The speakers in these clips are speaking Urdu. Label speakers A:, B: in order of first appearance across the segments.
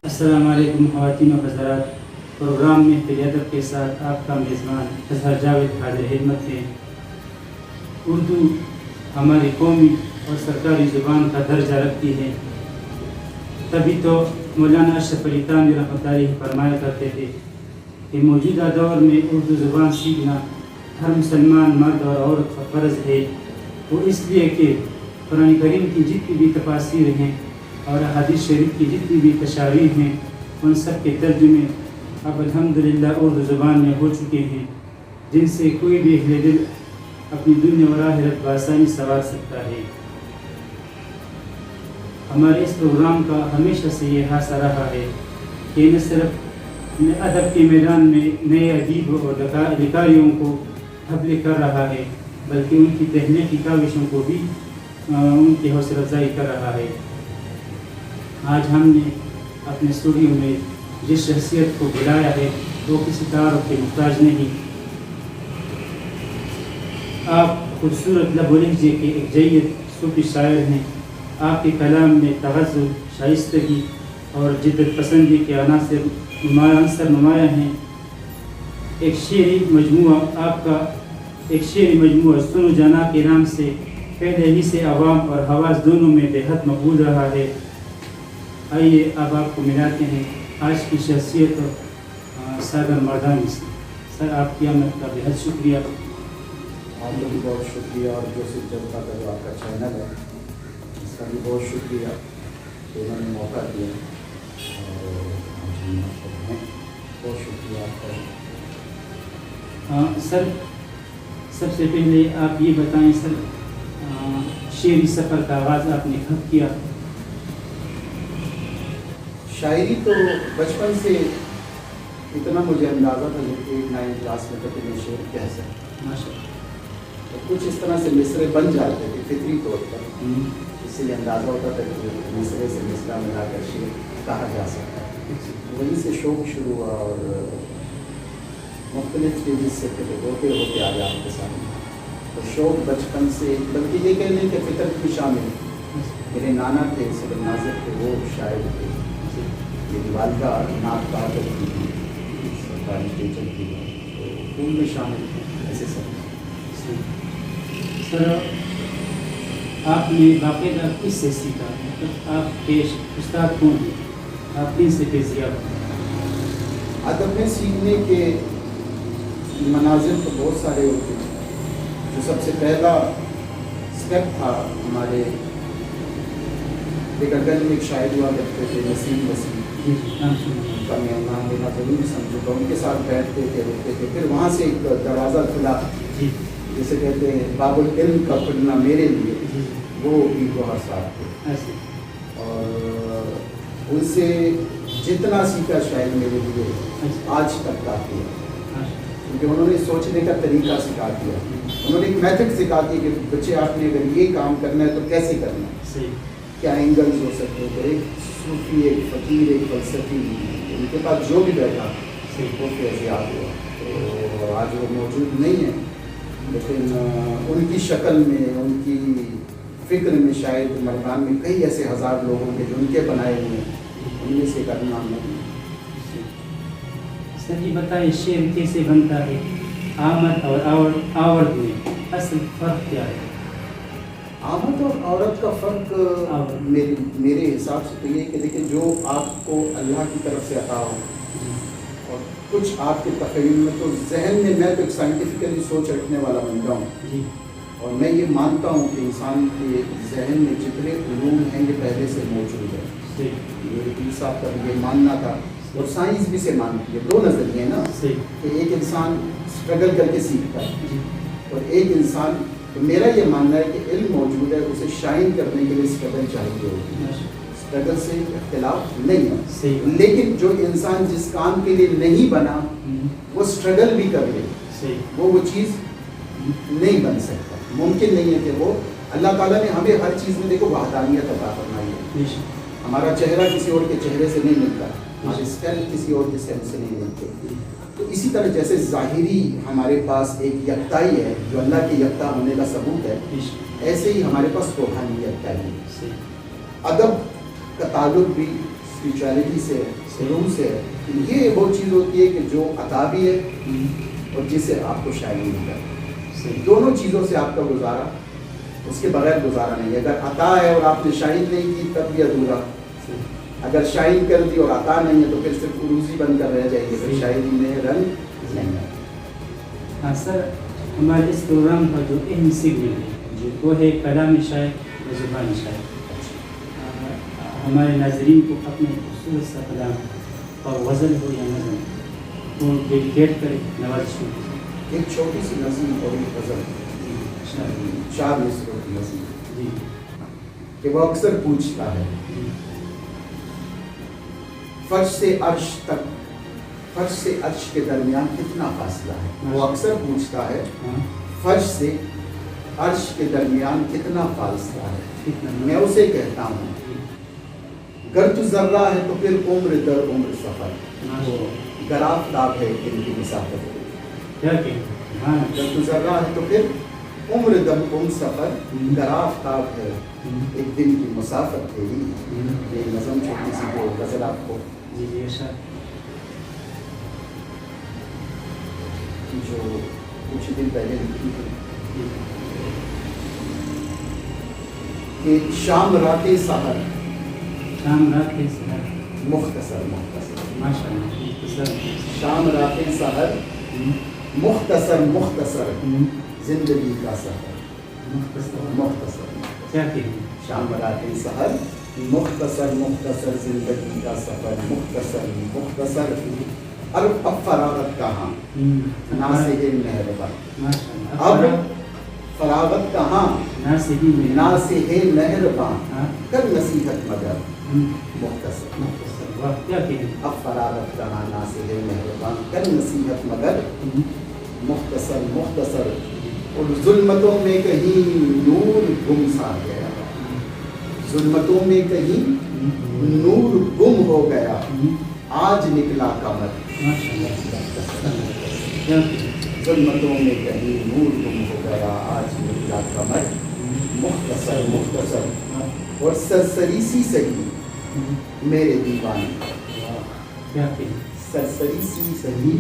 A: السلام علیکم خواتین و حضرات، پروگرام میں ادب کے ساتھ آپ کا میزبان اظہر جاوید حاضر خدمت ہے۔ اردو ہماری قومی اور سرکاری زبان کا درجہ رکھتی ہے، تبھی تو مولانا اشرف علی تھانوی رحمۃ اللہ علیہ فرمایا کرتے تھے کہ موجودہ دور میں اردو زبان سیکھنا ہر مسلمان مرد اور عورت کا فرض ہے، وہ اس لیے کہ قرآن کریم کی جتنی بھی تفاسیر ہیں اور حدیث شریف کی جتنی بھی تشاریح ہیں ان سب کے ترجمے اب الحمدللہ اردو زبان میں ہو چکے ہیں، جن سے کوئی بھی اہل دل اپنی دنیا اور آخرت بآسانی سنوار سکتا ہے۔ ہمارے اس پروگرام کا ہمیشہ سے یہ حاصل رہا ہے کہ نہ صرف ادب کے میدان میں نئے ادیب اور لکھاریوں کو حوالے کر رہا ہے، بلکہ ان کی تخلیقی کاوشوں کو بھی ان کی حوصلہ افزائی کر رہا ہے۔ آج ہم نے اپنے اسٹوڈیو میں جس شخصیت کو بلایا ہے وہ کسی تعارف کے محتاج نہیں۔ آپ خوبصورت لب و لہجے کے ایک جید صوفی شاعر ہیں۔ آپ کے کلام میں تغزل، شائستگی اور جدت پسندی کے عناصر نمایاں ہیں۔ ایک شعری مجموعہ سنو جانا کے نام سے پہلے ہی سے عوام اور حواس دونوں میں بے حد مقبول رہا ہے۔ آئیے اب آپ کو ملاتے ہیں آج کی شخصیت سادہ مردانی سے۔ سر آپ کی آمد کا بے حد شکریہ۔
B: آپ کا بھی بہت شکریہ، اور جو صرف جنتا کا جو آپ کا چینل ہے اس کا بھی بہت شکریہ کہ انہوں نے موقع دیا، اور بہت شکریہ آپ کا۔
A: سر سب سے پہلے آپ یہ بتائیں سر، شعری سفر کا آغاز آپ نے کب کیا؟
B: شاعری تو بچپن سے اتنا مجھے اندازہ تھا کہ 8-9 کلاس میں تک میں شعر کہہ سکتا،
A: ماشاء
B: کچھ اس طرح سے مصرے بن جاتے تھے فطری طور پر، اس لیے اندازہ ہوتا تھا کہ مصرے سے مصرع ملا کر شعر کہا جا سکتا ہے۔ وہیں سے شوق شروع ہوا، اور مختلف اسٹیجز سے پھر ہوتے آگے آپ کے سامنے۔ تو شوق بچپن سے، بلکہ یہ کہہ لیں کہ فطرت بھی شامل ہے۔ میرے نانا تھے صدر ناظر تھے، وہ شاعر تھے، میری والدہ نعت گا کرتی تھی، سرکاری ٹیچر تھی، تو ان میں شامل تھے ایسے سب۔
A: سر آپ نے باقاعدہ کس سے سیکھا؟ مطلب آپ کے استاد کون ہیں؟ آپ کن سے فیضیاب ہیں؟
B: ادب میں سیکھنے کے مناظر تو بہت سارے ہوتے ہیں۔ جو سب سے پہلا اسٹیپ تھا، ہمارے گنج میں ایک شاعر ہوا کرتے تھے نسیم وسیم، کا میں نام لینا ضروری سمجھوں گا، ان کے ساتھ بیٹھتے تھے، رکھتے تھے۔ پھر وہاں سے ایک دروازہ کھلا، جسے کہتے ہیں باب العلم کا کھلنا میرے لیے، وہ بھی بہت ساتھ تھے، اور ان سے جتنا سیکھا شاید میرے لیے آج تک کافی ہے، کیونکہ انہوں نے سوچنے کا طریقہ سکھا دیا، انہوں نے ایک میتھڈ سکھا دی کہ بچے آپ نے اگر یہ کام کرنا ہے تو کیسے کرنا ہے، کیا اینگلز ہو سکتے ہیں۔ ایک صوفی، ایک فقیر، ایک فلسفی، ان کے پاس جو بھی بیٹھا وہ فیضیاب ہوا۔ تو آج وہ موجود نہیں ہیں، لیکن ان کی شکل میں، ان کی فکر میں شاید مردان میں کئی ایسے ہزار لوگوں کے جو ان کے بنائے ہوئے ہیں، ان میں سے کرنا نہیں۔
A: سر یہ بتائیں شعر کیسے بنتا ہے؟ آمد اور آورد میں اصل فرق کیا ہے؟
B: آمد اور عورت کا فرق میرے حساب سے تو یہ ہے کہ دیکھیں، جو آپ کو اللہ کی طرف سے عطا ہو اور کچھ آپ کے تخیل میں، تو ذہن میں تو ایک سائنٹیفکلی سوچ رکھنے والا بندہ ہوں، اور میں یہ مانتا ہوں کہ انسان کے ذہن میں جتنے علوم ہیں یہ پہلے سے موجود ہے۔ میرے پیر صاحب کا بھی یہ ماننا تھا، اور سائنس بھی سے مانتی ہے، دو نظریے نا، کہ ایک انسان اسٹرگل کر کے سیکھتا ہے، اور ایک انسان، تو میرا یہ ماننا ہے کہ علم موجود ہے، اسے شائن کرنے کے لیے اسٹرگل چاہیے ہوتی ہے، اسٹرگل سے اختلاف نہیں ہے، لیکن جو انسان جس کام کے لیے نہیں بنا وہ اسٹرگل بھی کر لے، وہ چیز نہیں بن سکتا، ممکن نہیں ہے کہ وہ، اللہ تعالیٰ نے ہمیں ہر چیز میں دیکھو وحدانیت عطا فرمائی ہے۔ ہمارا چہرہ کسی اور کے چہرے سے نہیں ملتا، ہماری اسٹائل کسی اور کے اسٹائل سے نہیں ملتے، تو اسی طرح جیسے ظاہری ہمارے پاس ایک یکتائی ہے جو اللہ کے یکتا ہونے کا ثبوت ہے، ایسے ہی ہمارے پاس روحانی یکتائی ہے۔ ادب کا تعلق بھی اسپریچولیٹی سے ہے، روح سے ہے۔ یہ وہ چیز ہوتی ہے کہ جو عطا بھی ہے اور جسے آپ کو شاعری نہیں کرتا، دونوں چیزوں سے آپ کا گزارا، اس کے بغیر گزارا نہیں ہے۔ اگر عطا ہے اور آپ نے شاعری نہیں کی تب بھی ادھورا، اگر شاعری کر دی اور عطا نہیں ہے تو پھر صرف عروضی بن کر رہ جائے گی، پھر شاعری میں رنگ نہیں ہے۔
A: ہاں سر، ہمارے اس پروگرام کا جو اہم سگنل ہے وہ ہے کلام شاعر و زبان شاعر۔ ہمارے ناظرین کو اپنے خوبصورت سا کلام اور غزل ہو یا نظم کو ڈیڈیکیٹ کرے، نوازش میں
B: ایک چھوٹی سی نظم اور ایک غزل، چار مصروں کی نظم
A: جی
B: کہ وہ اکثر پوچھتا ہے فرش سے عرش تک، فرش سے عرش کے درمیان کتنا فاصلہ ہے۔ وہ اکثر پوچھتا ہے فرش سے عرش کے درمیان کتنا فاصلہ ہے، میں اسے کہتا ہوں گر تو ذرہ ہے تو پھر عمر در عمر سفر، گر آفتاب ہے دل کی مسافت، گر تو ذرہ ہے تو پھر عمر در عمر سفر، گر آفتاب ہے ایک دن کی مسافت ہے۔ یہ نظم چھوٹی سی جو غزل آپ کو
A: جی جی
B: جو کچھ دن پہلے لکھی تھی کہ شام رات سحر،
A: شام رات سحر،
B: مختصر مختصر
A: ماشاء اللہ،
B: شام رات سحر مختصر مختصر زندگی کا سفر، مختصر
A: کیا کہیں
B: شام رات سحر مختصر مختصر زندگی کا سفر، مختصر مختصر اب فراغت کہاں ناصح مہربان، اب فراغت کہاں ناصح مہربان، کر نصیحت مگر مختصر، اب فراغت کہاں ناصح مہربان، کر نصیحت مگر مختصر مختصر، اور ظلمتوں میں کہیں نور گم سا گیا، ظلمتوں میں کہیں نور گم ہو گیا، آج نکلا قمر، ظلمتوں میں کہیں نور گم ہو گیا، آج نکلا قمر، مختصر مختصر، اور سرسری سی سہی میرے دیوان، سرسری سی سہی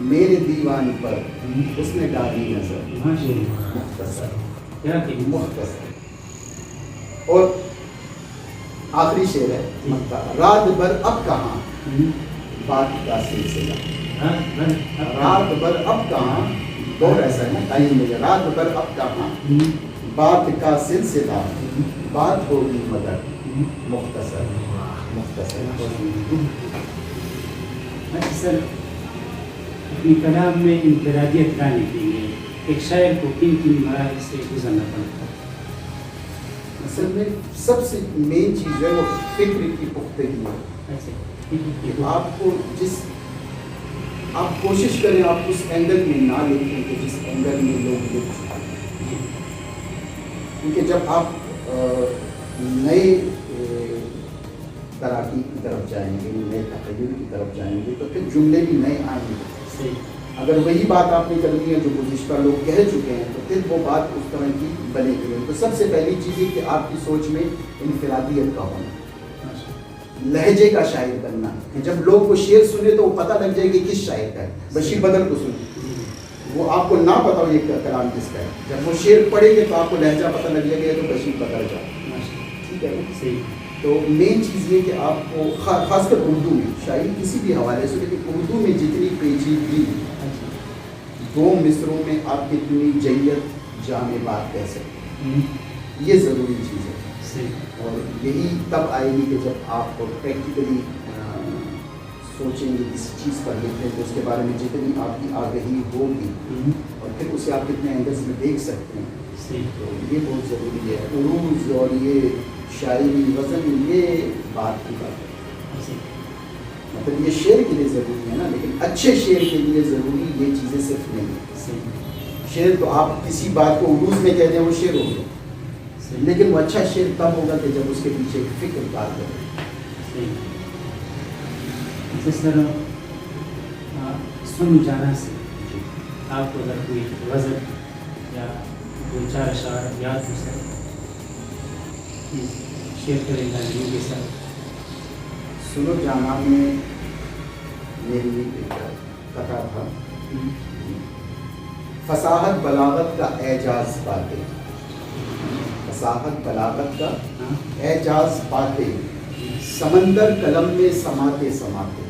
B: میرے دیوان پر اس نے ڈالی نظر، مختصر مختصر، اور آخری شعر ہے رات بھر اب کہاں بات کا سلسلہ، رات بھر اب کہاں، دور ایسا ہے نا ٹائم میں، رات بھر اب کہاں بات کا سلسلہ، بات ہوگی مگر مختصر مختصر۔
A: اچھا سر، اپنی کلام میں انفرادیت لانے کے لیے ایک شاعر کو کن کن مراحل سے گزرنا پڑتا ہے؟
B: اصل میں سب سے مین چیز ہے وہ فکر کی پختگی ہے۔ آپ کو جس آپ کوشش کریں آپ اس اینگل میں نہ لکھیں کہ جس اینگل میں لوگ لکھ چکے ہیں، کیونکہ جب آپ نئے تراکی کی طرف جائیں گے، نئے تخیل کی طرف جائیں گے تو پھر جملے بھی نئے آئیں گے۔ اگر وہی بات آپ نے کرنی ہے جو گزشتہ لوگ کہہ چکے ہیں تو پھر وہ بات اس طرح کی بنے گی۔ تو سب سے پہلی چیز یہ کہ آپ کی سوچ میں انفرادیت کا ہونا، لہجے کا شاعر بننا، کہ جب لوگ وہ شعر سنے تو وہ پتہ لگ جائے کہ کس شاعر کا ہے۔ بشیر بدر کو سنیں، وہ آپ کو نہ پتا ہو یہ کلام کس کا ہے، جب وہ شعر پڑھیں گے تو آپ کو لہجہ پتہ لگ جائے گا تو بشیر بدر کا، ٹھیک ہے نا؟ تو مین چیز یہ کہ آپ کو خاص کر اردو میں شاعری کسی بھی حوالے سے، لیکن اردو میں جتنی پیچیدگی دو مصروں میں آپ کتنی جیت جامع بات کہہ سکتے ہیں، یہ ضروری چیز ہے۔ اور یہی تب آئے گی کہ جب آپ پریکٹیکلی سوچیں گے کسی چیز پر لکھیں تو اس کے بارے میں جتنی آپ کی آگہی ہوگی اور پھر اسے آپ کتنے اینگلس میں دیکھ سکتے ہیں، تو یہ بہت ضروری ہے۔ عروض اور یہ شاعری وزن یہ بات کی بات ہے، مطلب یہ شعر کے لیے ضروری ہے نا، لیکن اچھے شعر کے لیے ضروری یہ چیزیں صرف نہیں ہیں۔ شعر تو آپ کسی بات کو عروض میں کہہ دیں وہ شعر ہوگا، لیکن وہ اچھا شعر تب ہوگا کہ جب اس کے پیچھے فکر کار کرے۔
A: جس طرح سن جانا سے آپ کو اگر کوئی غزل یا دو چار اشعار یاد ہو سکے شیئر کریں گے کے ساتھ.
B: سنو جانا میں میری قطع تھا. فصاحت بلاغت کا اعجاز باتیں، فصاحت بلاغت کا اعجاز باتیں، سمندر قلم میں سماتے سماتے،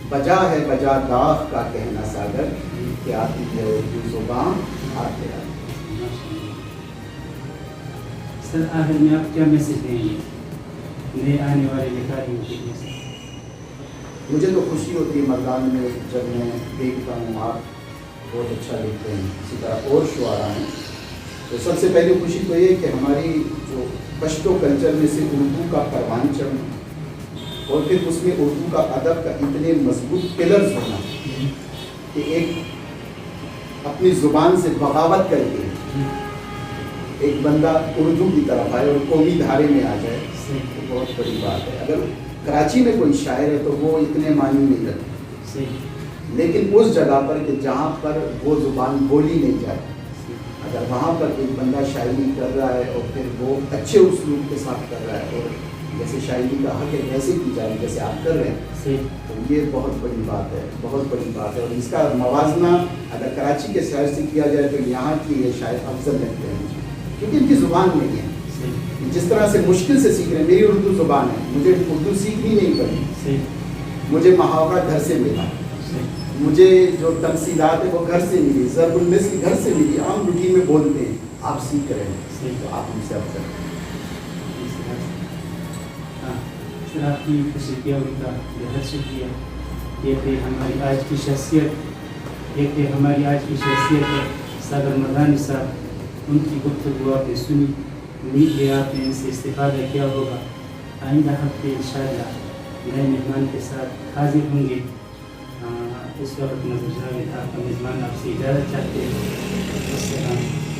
B: بجا ہے بجا داغ کا کہنا ساگر کہ آتی ہے اردو زبان آتے آتے.
A: سر آخر میں آپ کیا میسج دیں گے نئے آنے والے لکھاریوں کے لیے؟
B: مجھے تو خوشی ہوتی ہے مردان میں جب میں دیکھتا ہوں آپ بہت اچھا لکھتے ہیں، اسی طرح اور شعراء ہیں. تو سب سے پہلی خوشی تو یہ کہ ہماری جو پشتو کلچر میں سے اردو کا پروان چڑھنا اور پھر اس میں اردو کا ادب کا اتنے مضبوط پلرز ہونا کہ ایک اپنی زبان سے بغاوت کر کے ایک بندہ اردو کی طرف آئے اور قومی دھارے میں آ جائے، تو بہت بڑی بات ہے. اگر کراچی میں کوئی شاعر ہے تو وہ اتنے معنی نہیں رکھتے، لیکن اس جگہ پر کہ جہاں پر وہ زبان بولی نہیں جائے، اگر وہاں پر ایک بندہ شاعری کر رہا ہے اور پھر وہ اچھے اسلوب کے ساتھ کر رہا ہے اور جیسے شاعری کا حق ہے ویسے کی جائے جیسے آپ کر رہے ہیں، تو یہ بہت بڑی بات ہے، بہت بڑی بات ہے. اور اس کا موازنہ اگر کراچی کے شاعر سے کیا جائے تو یہاں کی یہ شاعر افضل لگتے ہیں کیونکہ ان کی زبان نہیں ہے. جس طرح سے مشکل سے سیکھ رہے ہیں، میری اردو زبان ہے، مجھے اردو سیکھنی نہیں پڑی، مجھے محاورہ گھر سے ملا، مجھے جو تمثیلات ہے وہ گھر سے ملی، ضرب المثل گھر سے ملی، عام روٹین میں بولتے ہیں. آپ سیکھ رہے ہیں تو آپ ہم سے افضل ہیں.
A: سر آپ کی خصوصیات کا بہت شکریہ. یہ تھے ہماری آج کی شخصیت، یہ تھے ہماری آج کی شخصیت صابر مدانی صاحب. ان کی گفتگو آپ نے سنی، امید ہے آپ نے ان سے استفادہ کیا ہوگا. آئندہ ہفتے انشاءاللہ نئے مہمان کے ساتھ حاضر ہوں گے. اس وقت نظر جاوید آپ کا میزبان آپ سے اجازت چاہتے ہیں. السلام.